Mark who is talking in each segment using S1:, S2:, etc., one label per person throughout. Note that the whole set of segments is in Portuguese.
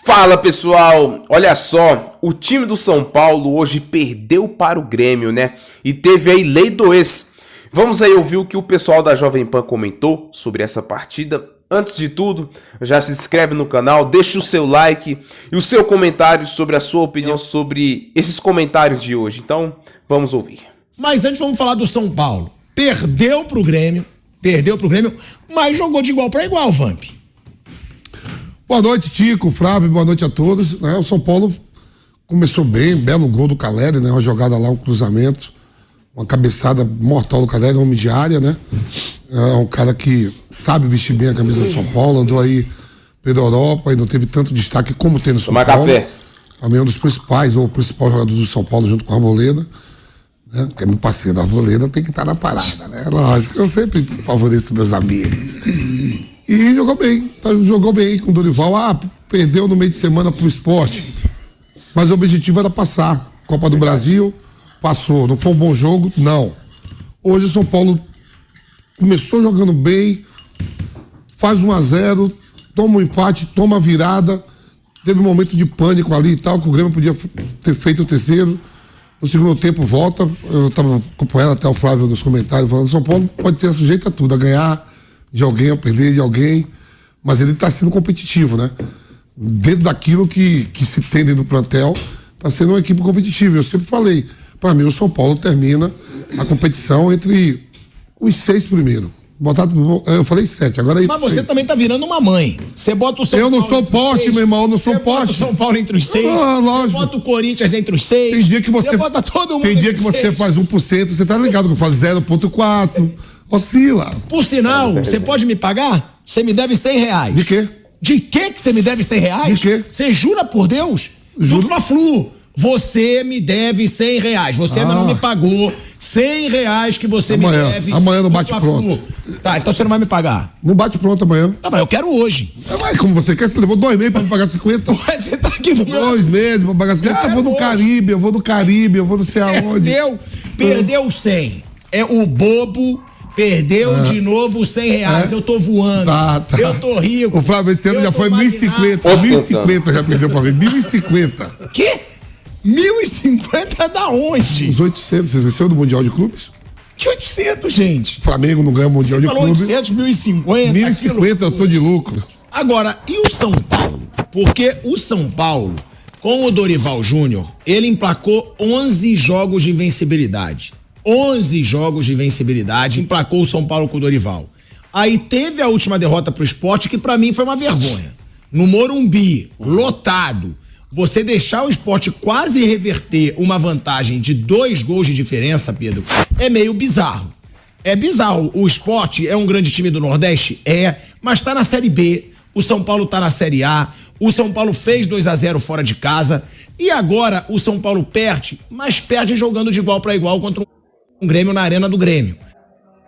S1: Fala pessoal, olha só, o time do São Paulo hoje perdeu para o Grêmio, né? E teve aí lei do ex. Vamos aí ouvir o que o pessoal da Jovem Pan comentou sobre essa partida. Antes de tudo, já se inscreve no canal, deixa o seu like e o seu comentário sobre a sua opinião sobre esses comentários de hoje. Então, vamos ouvir.
S2: Mas antes vamos falar do São Paulo. Perdeu pro Grêmio, mas jogou de igual para igual, Vamp.
S3: Boa noite, Tico, Flávio, boa noite a todos. O São Paulo começou bem, belo gol do Caleri, né? Uma jogada lá, um cruzamento, uma cabeçada mortal do Caleri, homem de área, né? É um cara que sabe vestir bem a camisa do São Paulo, andou aí pela Europa e não teve tanto destaque como tem no São Paulo.
S1: Café.
S3: Também um dos principais, ou o principal jogador do São Paulo, junto com a Arboleda, né? Porque é meu parceiro, a Arboleda tem que estar na parada, né? Lógico, eu sempre favoreço meus amigos. E jogou bem com o Dorival. Perdeu no meio de semana pro Sport. Mas o objetivo era passar. Copa do Brasil, passou. Não foi um bom jogo? Não. Hoje o São Paulo começou jogando bem, faz 1-0, toma um empate, toma a virada. Teve um momento de pânico ali e tal, que o Grêmio podia ter feito o terceiro. No segundo tempo volta. Eu estava acompanhando até o Flávio nos comentários, falando: São Paulo pode ter sujeito a tudo, a ganhar de alguém, a perder de alguém, mas ele está sendo competitivo, né? Dentro daquilo que se tem dentro do plantel, está sendo uma equipe competitiva. Eu sempre falei, para mim o São Paulo termina a competição entre os 6 primeiros. Eu falei 7, agora é.
S2: Mas você 6. Também tá virando uma mãe. Você bota o São Paulo.
S3: Eu não sou poste, meu irmão, eu não sou poste.
S2: Você bota o São Paulo entre os 6.
S3: Lógico.
S2: Você bota o Corinthians entre os 6.
S3: Tem dia que você
S2: bota todo mundo.
S3: Tem dia que você faz 1%, você tá ligado que eu falo 0,4%. Oscila.
S2: Por sinal, você pode me pagar? Você me deve R$100.
S3: De quê?
S2: De quê que você me deve R$100?
S3: De quê?
S2: Você jura por Deus?
S3: Juro.
S2: Do Fla-Flu. Você me deve R$100. Você ainda não me pagou R$100 que você me deve.
S3: Amanhã não bate pronto.
S2: Tá, então você não vai me pagar.
S3: Não bate pronto amanhã.
S2: Tá, mas eu quero hoje.
S3: Mas como você quer? Você levou 2 meses pra me pagar 50?
S2: Mas você tá aqui do meu...
S3: 2 meses pra pagar 50? Eu vou no Caribe, eu vou não sei aonde.
S2: Perdeu 100. É o bobo... Perdeu de novo R$100. Eu tô voando.
S3: Tá.
S2: Eu tô rico.
S3: O Flávio, esse ano já foi 1.050. 1.050 já perdeu pra ver. 1.050.
S2: Quê? 1.050 da onde?
S3: Os 800. Você esqueceu do Mundial de Clubes?
S2: Que 800, gente?
S3: O Flamengo não ganha o Mundial de Clubes.
S2: 800, 1.050.
S3: 1.050 eu tô de lucro.
S2: Agora, e o São Paulo? Porque o São Paulo, com o Dorival Júnior, ele emplacou 11 jogos de invencibilidade. 11 jogos de invencibilidade, emplacou o São Paulo com o Dorival. Aí teve a última derrota pro Sport, que pra mim foi uma vergonha. No Morumbi, lotado, você deixar o Sport quase reverter uma vantagem de 2 gols de diferença, Pedro, é meio bizarro. É bizarro. O Sport é um grande time do Nordeste? Mas tá na Série B, o São Paulo tá na Série A, o São Paulo fez 2-0 fora de casa, e agora o São Paulo perde, mas perde jogando de igual para igual contra um Grêmio na Arena do Grêmio.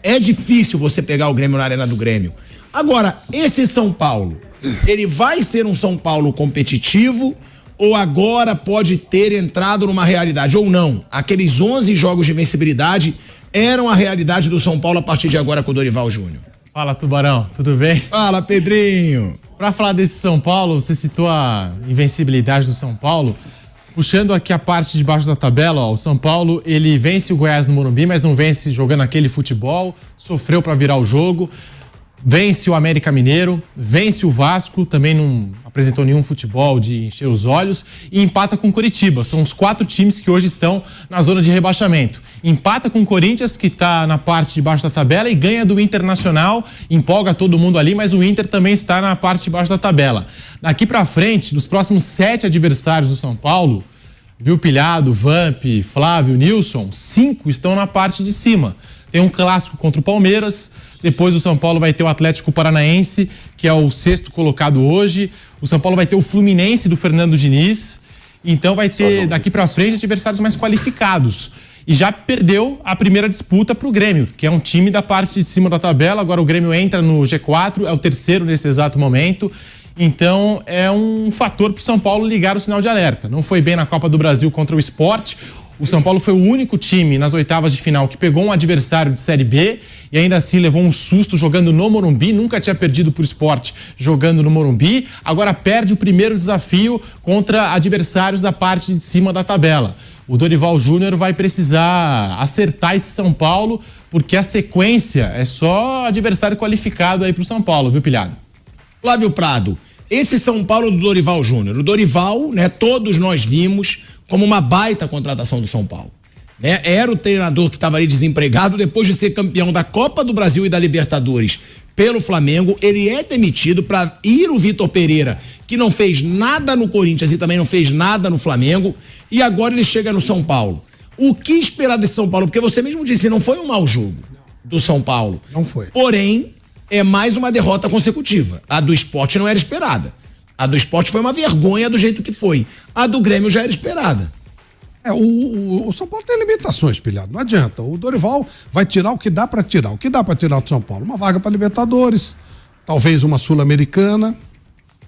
S2: É difícil você pegar o Grêmio na Arena do Grêmio. Agora, esse São Paulo, ele vai ser um São Paulo competitivo ou agora pode ter entrado numa realidade ou não? Aqueles 11 jogos de invencibilidade eram a realidade do São Paulo a partir de agora com o Dorival Júnior.
S4: Fala, Tubarão, tudo bem?
S2: Fala, Pedrinho.
S4: Pra falar desse São Paulo, você citou a invencibilidade do São Paulo. Puxando aqui a parte de baixo da tabela, o São Paulo, ele vence o Goiás no Morumbi, mas não vence jogando aquele futebol, sofreu para virar o jogo, vence o América Mineiro, vence o Vasco, também não apresentou nenhum futebol de encher os olhos, e empata com o Coritiba. São os 4 times que hoje estão na zona de rebaixamento. Empata com o Corinthians, que está na parte de baixo da tabela, e ganha do Internacional, empolga todo mundo ali, mas o Inter também está na parte de baixo da tabela. Daqui pra frente, dos próximos 7 adversários do São Paulo, viu, Pilhado, Vamp, Flávio, Nilson, 5 estão na parte de cima. Tem um clássico contra o Palmeiras, depois o São Paulo vai ter o Atlético Paranaense, que é o 6º colocado hoje. O São Paulo vai ter o Fluminense do Fernando Diniz. Então vai ter daqui pra frente adversários mais qualificados. E já perdeu a primeira disputa pro Grêmio, que é um time da parte de cima da tabela. Agora o Grêmio entra no G4, é o 3º nesse exato momento. Então é um fator pro São Paulo ligar o sinal de alerta. Não foi bem na Copa do Brasil contra o Sport. O São Paulo foi o único time nas oitavas de final que pegou um adversário de Série B e ainda assim levou um susto jogando no Morumbi. Nunca tinha perdido por Sport jogando no Morumbi. Agora perde o primeiro desafio contra adversários da parte de cima da tabela. O Dorival Júnior vai precisar acertar esse São Paulo, porque a sequência é só adversário qualificado aí pro São Paulo, viu, Pilhado?
S2: Flávio Prado, esse São Paulo do Dorival Júnior. O Dorival, né, todos nós vimos como uma baita contratação do São Paulo. Né? Era o treinador que estava ali desempregado depois de ser campeão da Copa do Brasil e da Libertadores pelo Flamengo. Ele é demitido para ir o Vitor Pereira, que não fez nada no Corinthians e também não fez nada no Flamengo, e agora ele chega no São Paulo. O que esperar desse São Paulo? Porque você mesmo disse, não foi um mau jogo do São Paulo.
S5: Não foi.
S2: Porém, é mais uma derrota consecutiva. A do Sport não era esperada. A do Sport foi uma vergonha do jeito que foi. A do Grêmio já era esperada.
S5: O São Paulo tem limitações, Pilhado. Não adianta. O Dorival vai tirar o que dá pra tirar. O que dá pra tirar do São Paulo? Uma vaga pra Libertadores, talvez uma Sul-Americana.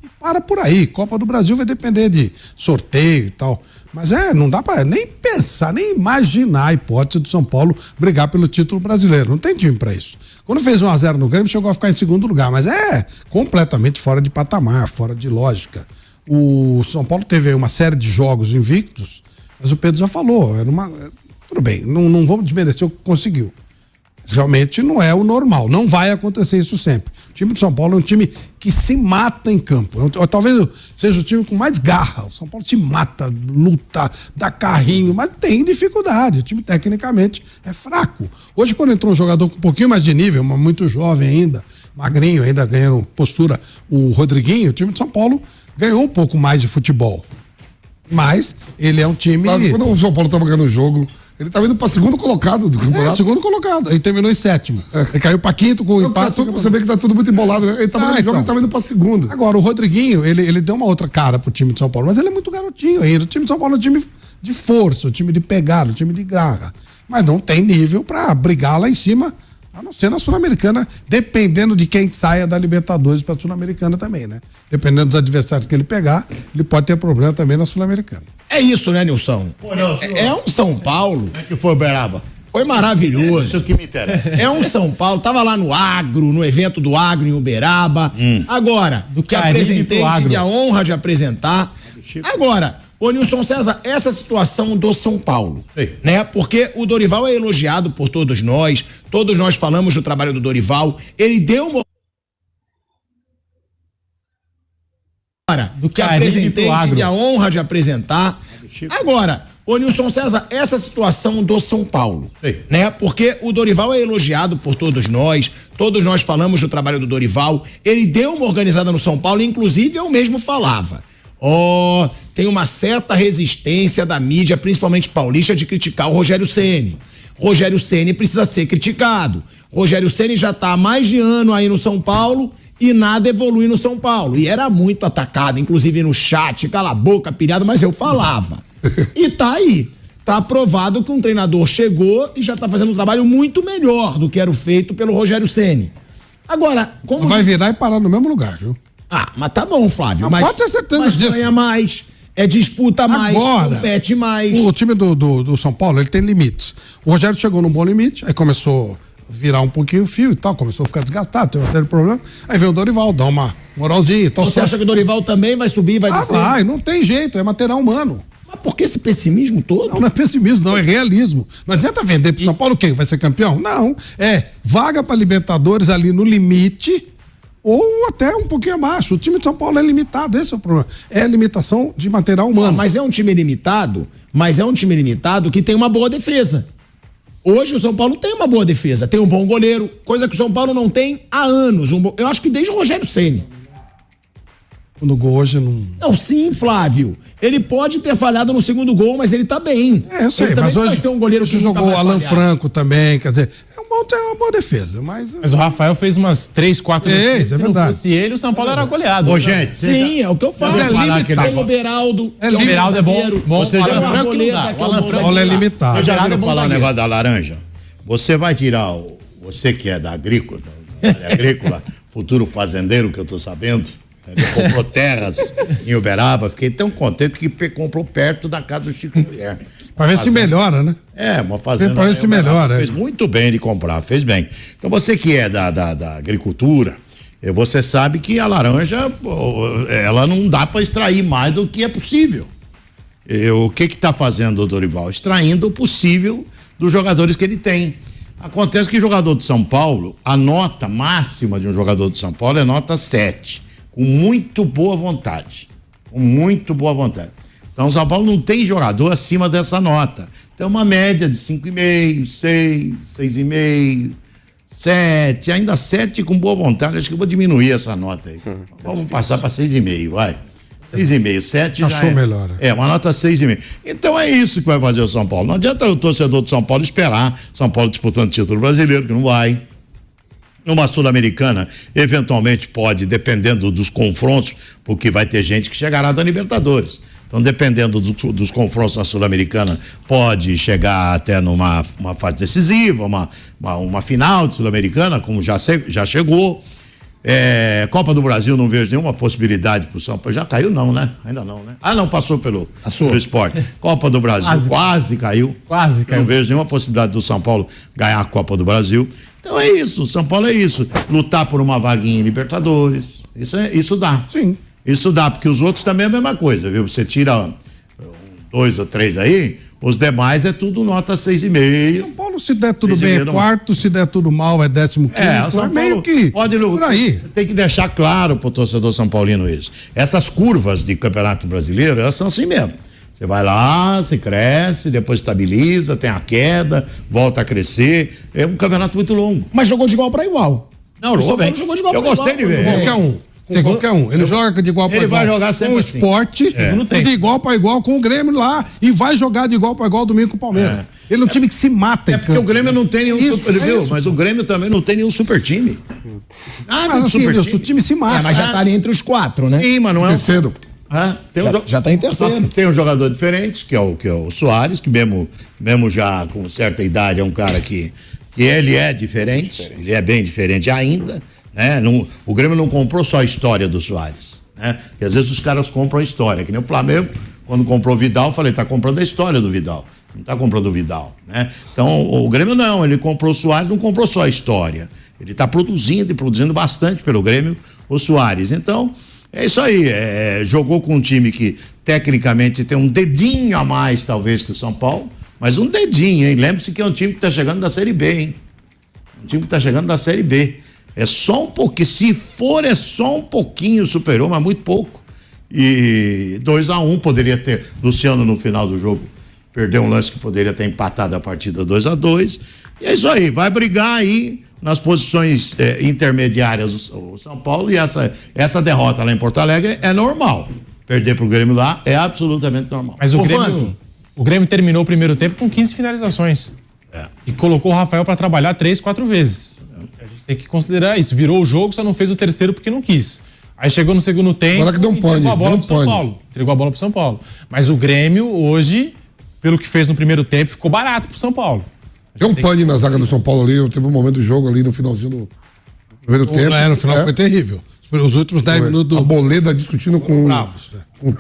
S5: E para por aí. Copa do Brasil vai depender de sorteio e tal. Mas não dá pra nem pensar, nem imaginar a hipótese do São Paulo brigar pelo título brasileiro. Não tem time pra isso. Quando fez 1-0 no Grêmio, chegou a ficar em segundo lugar. Mas completamente fora de patamar, fora de lógica. O São Paulo teve aí uma série de jogos invictos. Mas o Pedro já falou, tudo bem, não vamos desmerecer o que conseguiu. Mas realmente não é o normal, não vai acontecer isso sempre. O time do São Paulo é um time que se mata em campo. Talvez seja o time com mais garra. O São Paulo se mata, luta, dá carrinho, mas tem dificuldade. O time tecnicamente é fraco. Hoje, quando entrou um jogador com um pouquinho mais de nível, mas muito jovem ainda, magrinho, ainda ganhando postura, o Rodriguinho, o time de São Paulo ganhou um pouco mais de futebol. Mas ele é um time.
S3: Quando o São Paulo estava ganhando o jogo, ele estava indo para segundo colocado do campeonato.
S5: Segundo colocado. Aí terminou em sétimo. Ele caiu para quinto com o empate.
S3: Você vê que tá tudo muito embolado, né? Ele estava ganhando o jogo e estava indo para segundo.
S5: Agora, o Rodriguinho, ele deu uma outra cara pro time de São Paulo, mas ele é muito garotinho ainda. O time de São Paulo é um time de força, um time de pegada, um time de garra. Mas não tem nível para brigar lá em cima, a não ser na Sul-Americana, dependendo de quem saia da Libertadores para a Sul-Americana também, né? Dependendo dos adversários que ele pegar, ele pode ter problema também na Sul-Americana.
S2: É isso, né, Nilson? É um São Paulo.
S6: Como é que foi, Uberaba?
S2: Foi maravilhoso.
S6: Isso que me interessa.
S2: É um São Paulo, tava lá no Agro, no evento do Agro em Uberaba. Agora,
S4: Do
S2: que
S4: Caribe
S2: apresentei,
S4: pro Agro.
S2: tive a honra de apresentar. Agora, ô Nilson César, essa situação do São Paulo,
S6: Sim.
S2: né? Porque o Dorival é elogiado por todos nós falamos do trabalho do Dorival, ele deu uma
S4: Do
S2: que
S4: Caribe
S2: apresentei,
S4: pro Agro.
S2: tive a honra de apresentar. Agora, ô Nilson César, essa situação do São Paulo,
S6: Sim.
S2: né? Porque o Dorival é elogiado por todos nós falamos do trabalho do Dorival, ele deu uma organizada no São Paulo, inclusive eu mesmo falava, tem uma certa resistência da mídia, principalmente paulista, de criticar o Rogério Ceni. Rogério Ceni precisa ser criticado. Rogério Ceni já tá há mais de ano aí no São Paulo e nada evolui no São Paulo. E era muito atacado, inclusive no chat, cala a boca, pilhado, mas eu falava. E tá aí. Tá provado que um treinador chegou e já tá fazendo um trabalho muito melhor do que era o feito pelo Rogério Ceni. Agora, como...
S5: Vai virar e parar no mesmo lugar, viu?
S2: Mas tá bom, Flávio.
S5: Não
S2: Mas
S5: pode ter certeza
S2: mas
S5: disso.
S2: ganha mais, disputa mais,
S5: Agora,
S2: compete mais.
S5: O time do São Paulo, ele tem limites. O Rogério chegou num bom limite, aí começou a virar um pouquinho o fio e tal, começou a ficar desgastado, teve uma série de problemas. Aí veio o Dorival, dá uma moralzinha. Então
S2: Você acha que o Dorival também vai subir, vai descer?
S5: vai, não tem jeito, é material humano.
S2: Mas por que esse pessimismo todo?
S5: Não é pessimismo, não, é realismo. Não adianta vender pro São Paulo o quê? Vai ser campeão? Não, vaga pra Libertadores ali no limite ou até um pouquinho abaixo. O time de São Paulo é limitado, esse é o problema. É a limitação de material humano.
S2: Mas é um time limitado, que tem uma boa defesa. Hoje o São Paulo tem uma boa defesa, tem um bom goleiro, coisa que o São Paulo não tem há anos. Eu acho que desde o Rogério Ceni.
S5: No gol hoje não...
S2: Não, sim, Flávio. Ele pode ter falhado no segundo gol, mas ele tá bem.
S5: Eu sei,
S2: ele
S5: mas
S2: vai
S5: hoje
S2: ser um goleiro que
S5: você
S2: nunca
S5: jogou o
S2: vai
S5: Alan
S2: falhar.
S5: Franco também, quer dizer, é uma boa defesa, mas
S4: Mas o Rafael fez umas 3, 4
S5: isso é
S4: Se
S5: verdade.
S4: não fosse ele, o São Paulo era goleado.
S6: Ô, gente,
S2: Sim, é o que eu falo.
S5: Mas é limitado.
S2: Tem o Beraldo.
S4: O Beraldo é bom.
S6: Você
S4: o
S6: já
S4: Alan
S6: viu?
S4: Franco não dá. O Alan
S5: São Paulo é limitado.
S6: Vocês já
S4: Geraldo é
S6: viram
S4: bom
S6: falar o
S4: zagueiro.
S6: negócio da laranja? Você vai tirar você que é da agrícola, futuro fazendeiro que eu tô sabendo, entendeu? Comprou terras em Uberaba, fiquei tão contente que comprou perto da casa do Chico Mulher.
S5: Pra ver se melhora, né?
S6: Uma fazenda.
S5: Pra ver se melhora.
S6: Fez muito bem de comprar, fez bem. Então você que é da agricultura, você sabe que a laranja, ela não dá para extrair mais do que é possível. O que está fazendo o Dorival? Extraindo o possível dos jogadores que ele tem. Acontece que o jogador de São Paulo, a nota máxima de um jogador de São Paulo é nota 7, com muito boa vontade. Com muito boa vontade. Então o São Paulo não tem jogador acima dessa nota. Tem uma média de 5,5, 6, 6,5, 7, ainda 7 com boa vontade. Acho que eu vou diminuir essa nota aí. Vamos passar para 6,5, vai. 6,5, 7 já
S5: achou melhor.
S6: Uma nota 6,5. Então é isso que vai fazer o São Paulo. Não adianta o torcedor de São Paulo esperar São Paulo disputando título brasileiro, que não vai. Numa Sul-Americana, eventualmente pode, dependendo dos confrontos, porque vai ter gente que chegará da Libertadores. Então, dependendo dos confrontos na Sul-Americana, pode chegar até numa fase decisiva, uma final de Sul-Americana, como já chegou. Copa do Brasil, não vejo nenhuma possibilidade pro São Paulo. Já caiu, não, né? Ainda não, né? Não, passou pelo esporte. Copa do Brasil, quase caiu.
S4: Quase caiu.
S6: Não vejo nenhuma possibilidade do São Paulo ganhar a Copa do Brasil. Então é isso, o São Paulo é isso. Lutar por uma vaguinha em Libertadores. Isso dá.
S5: Sim.
S6: Isso dá, porque os outros também é a mesma coisa, viu? Você tira 2 ou 3 aí, os demais é tudo nota 6,5.
S5: São Paulo, se der tudo bem, é quarto, se der tudo mal, é 15º.
S6: O São Paulo
S5: meio que
S6: pode
S5: por aí.
S6: Tem que deixar claro pro torcedor são paulino isso. Essas curvas de Campeonato Brasileiro, elas são assim mesmo. Você vai lá, você cresce, depois estabiliza, tem a queda, volta a crescer. É um campeonato muito longo.
S2: Mas jogou de igual para igual.
S6: Não, jogou bem. Eu gostei de ver.
S5: Qualquer um. Qualquer um. Ele joga de igual para igual.
S6: Ele vai jogar sempre
S5: com o
S6: assim.
S5: Esporte, de igual para igual com o Grêmio lá e vai jogar de igual para igual domingo com o Palmeiras. Ele é um time que se mata.
S6: Porque o Grêmio não tem nenhum mas o Grêmio também não tem nenhum super time.
S5: Mas assim, o time se mata.
S2: Mas já tá ali entre os 4, né?
S6: Sim, mas não é
S3: Terceiro.
S2: Já tá em terceiro.
S6: Tem um jogador diferente, que é o Soares, que mesmo já com certa idade é um cara que ele é diferente, ele é bem diferente ainda, né? O Grêmio não comprou só a história do Soares, né? Porque às vezes os caras compram a história, que nem o Flamengo, quando comprou o Vidal, eu falei, tá comprando a história do Vidal, não tá comprando o Vidal, né? Então o Grêmio não, ele comprou o Soares, não comprou só a história, ele tá produzindo bastante pelo Grêmio, o Soares. Então é isso aí, jogou com um time que tecnicamente tem um dedinho a mais talvez que o São Paulo, mas um dedinho, hein? Lembre-se que é um time que tá chegando da Série B, hein? Um time que tá chegando da Série B. É só um pouquinho, se for é só um pouquinho superior, mas muito pouco. E 2-1 poderia ter, Luciano no final do jogo perdeu um lance que poderia ter empatado a partida 2-2. E é isso aí, vai brigar aí nas posições intermediárias o São Paulo, e essa derrota lá em Porto Alegre é normal. Perder pro Grêmio lá é absolutamente normal.
S4: Mas o Grêmio terminou o primeiro tempo com 15 finalizações. E colocou o Rafael para trabalhar 3, 4 vezes. A gente tem que considerar isso. Virou o jogo, só não fez o terceiro porque não quis. Aí chegou no segundo tempo,
S3: agora que deu
S4: entregou a bola pro São Paulo. Entregou a bola pro São Paulo. Mas o Grêmio hoje, pelo que fez no primeiro tempo, ficou barato pro São Paulo.
S3: Deu um pane na zaga do São Paulo ali, teve um momento do jogo ali no finalzinho do primeiro tempo.
S5: No final foi terrível. Os últimos 10 minutos
S3: A Boleda discutindo com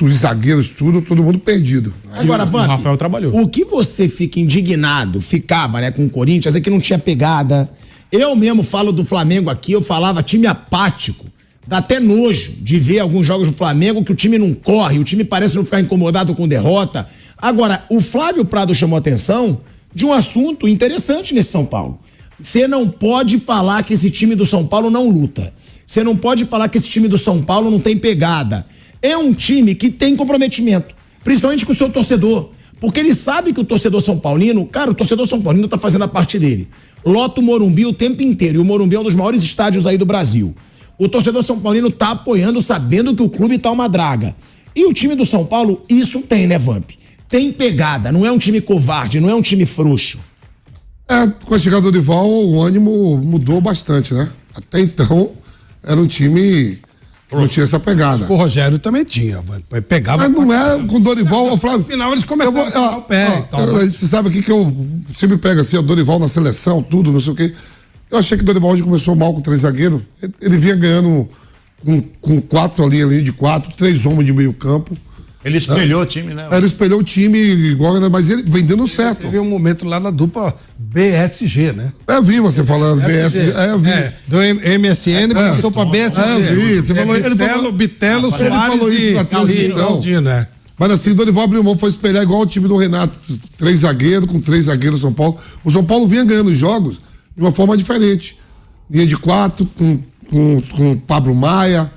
S3: os zagueiros, todo mundo perdido.
S2: Agora,
S4: o Rafael trabalhou.
S2: O que você ficava, né, com o Corinthians, é que não tinha pegada. Eu mesmo falo do Flamengo aqui, eu falava time apático. Dá até nojo de ver alguns jogos do Flamengo que o time não corre, o time parece não ficar incomodado com derrota. Agora, o Flávio Prado chamou atenção de um assunto interessante nesse São Paulo. Você não pode falar que esse time do São Paulo não luta. Você não pode falar que esse time do São Paulo não tem pegada. É um time que tem comprometimento, principalmente com o seu torcedor, porque ele sabe que o torcedor são paulino, o torcedor são paulino tá fazendo a parte dele. Lota o Morumbi o tempo inteiro, e o Morumbi é um dos maiores estádios aí do Brasil. O torcedor são paulino tá apoiando, sabendo que o clube tá uma draga. E o time do São Paulo, isso tem, né, Vamp? Tem pegada, não é um time covarde, não é um time frouxo.
S3: Com a chegada do Dorival, o ânimo mudou bastante, né? Até então, era um time que não tinha essa pegada.
S5: O Rogério também tinha, pegava.
S3: Mas não é com o Dorival, o Flávio.
S5: No final eles começaram a pegar o pé.
S3: Você sabe aqui que eu sempre pego assim, o Dorival na seleção, tudo, não sei o quê. Eu achei que o Dorival hoje começou mal com 3 zagueiros. Ele vinha ganhando com 4 ali de 4, 3 homens de meio campo.
S6: Ele espelhou o time, né?
S3: Ele espelhou o time igual, mas ele vem dando certo.
S5: Teve um momento lá na dupla BSG, né?
S3: Vi você falando BSG. Vi.
S5: Do MSN passou pra BSG.
S3: Vi. Você falou, ele falou,
S5: Bitelo,
S3: ele falou isso na transmissão.
S5: Galdino,
S3: Mas assim, o Dorival abriu mão, foi espelhar igual o time do Renato. 3 zagueiros, com 3 zagueiros do São Paulo. O São Paulo vinha ganhando os jogos de uma forma diferente. Linha de 4, com o Pablo Maia,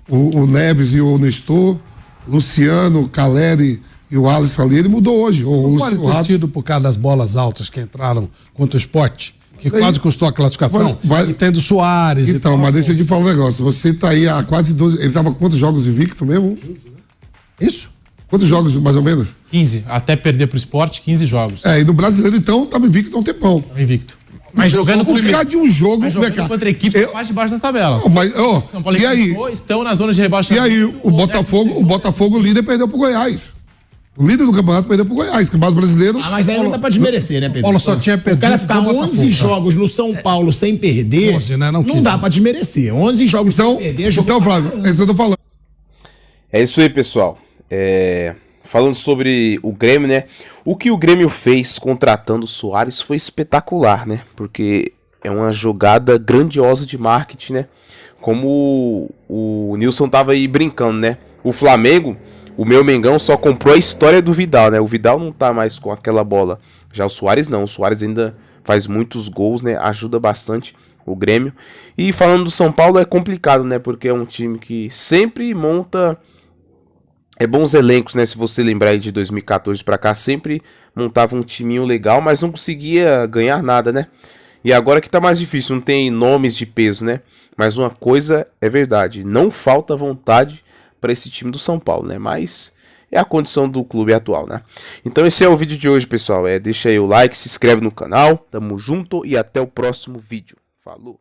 S3: o Neves e o Nestor, Luciano, Caleri e o Alisson ali. Ele mudou hoje.
S5: Não pode ter sido por causa das bolas altas que entraram contra o Sport, que quase custou a classificação. E tendo Soares.
S3: Então, mas deixa eu te falar um negócio. Você tá aí há quase 12. Ele tava com quantos jogos invicto mesmo?
S5: 15, né? Isso?
S3: Quantos jogos, mais ou menos?
S4: 15. Até perder pro Sport, 15 jogos.
S3: E no brasileiro, então, tava invicto há um tempão.
S4: Invicto. Mas jogando
S3: por causa de um jogo.
S4: Mas jogando contra equipes que faz debaixo da tabela.
S3: São Paulo e aí?
S4: Estão na zona de rebaixamento.
S3: E aí, o Botafogo líder perdeu pro Goiás. O líder do campeonato perdeu pro Goiás. Campeonato brasileiro.
S7: Mas aí não dá pra desmerecer, né, Pedro?
S5: Paulo só tinha perdido.
S7: O cara ficar 11 jogos no São Paulo sem perder.
S5: 11, né?
S7: Não dá pra desmerecer. 11 jogos sem perder.
S3: Então, Flávio, é isso que eu tô falando.
S1: É isso aí, pessoal. Falando sobre o Grêmio, né? O que o Grêmio fez contratando o Soares foi espetacular, né? Porque é uma jogada grandiosa de marketing, né? Como o Nilson tava aí brincando, né? O Flamengo, o meu Mengão, só comprou a história do Vidal, né? O Vidal não tá mais com aquela bola. Já o Soares não. O Soares ainda faz muitos gols, né? Ajuda bastante o Grêmio. E falando do São Paulo é complicado, né? Porque é um time que sempre monta... bons elencos, né? Se você lembrar aí de 2014 pra cá, sempre montava um timinho legal, mas não conseguia ganhar nada, né? E agora que tá mais difícil, não tem nomes de peso, né? Mas uma coisa é verdade, não falta vontade para esse time do São Paulo, né? Mas é a condição do clube atual, né? Então esse é o vídeo de hoje, pessoal. Deixa aí o like, se inscreve no canal, tamo junto e até o próximo vídeo. Falou!